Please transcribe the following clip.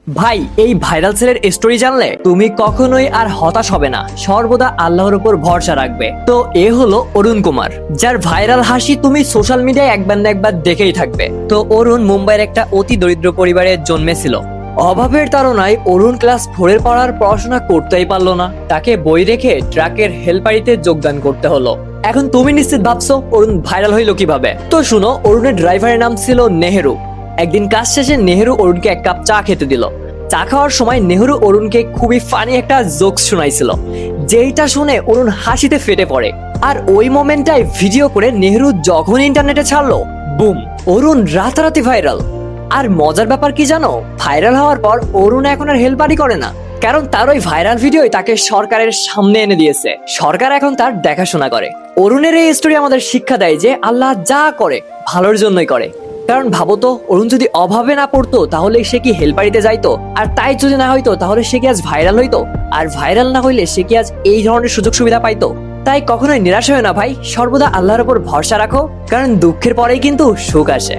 ভাই, এই ভাইরাল সেলের স্টোরি জানলে তুমি কখনোই আর হতাশ হবে না, সর্বদা আল্লাহর উপর ভরসা রাখবে। তো এ হলো অরুণ কুমার, যার ভাইরাল হাসি তুমি সোশ্যাল মিডিয়ায় একবার না একবার দেখেই থাকবে। তো অরুণ মুম্বাইয়ের একটা অতি দরিদ্র পরিবারে জন্মেছিল। অভাবের তাড়নায় অরুণ ক্লাস 4 এর পড়াশোনা করতেই পারলো না। তাকে বই রেখে ট্রাকের হেল্পারিতে যোগদান করতে হলো। এখন তুমি নিশ্চিত ভাবছো অরুণ ভাইরাল হইলো কিভাবে? তো শুনো, অরুণের ড্রাইভারের নাম ছিল নেহেরু। একদিন কাজ শেষে নেহেরু অরুণকে এক কাপ চা খেতে দিল। চা খাওয়ার সময় নেহেরু অরুণকে খুবই ফানি একটা জোকস শোনাইছিল, যেইটা শুনে অরুণ হাসিতে ফেটে পড়ে। আর ওই মোমেন্টটাই ভিডিও করে নেহেরু যখন ইন্টারনেটে ছাড়লো, বুম, অরুণ রাতারাতি ভাইরাল। আর মজার ব্যাপার কি জানো, ভাইরাল হওয়ার পর অরুণ এখন আর হেল্পারই করে না, কারণ তার ওই ভাইরাল ভিডিওই তাকে সরকারের সামনে এনে দিয়েছে। সরকার এখন তার দেখাশোনা করে। অরুণের এই স্টোরি আমাদের শিক্ষা দেয় যে আল্লাহ যা করে ভালোর জন্যই করে। কারণ ভাবো তো, অরুণ যদি অভাবে না পড়তো তাহলে সে কি হেল্পারিতে যাইতো? আর তাই যদি না হইতো তাহলে সে কি আজ ভাইরাল হইতো? আর ভাইরাল না হইলে সে কি আজ এই ধরনের সুযোগ সুবিধা পাইতো? তাই কখনোই নিরাশ হয় না ভাই, সর্বদা আল্লাহর উপর ভরসা রাখো, কারণ দুঃখের পরেই কিন্তু সুখ আসে।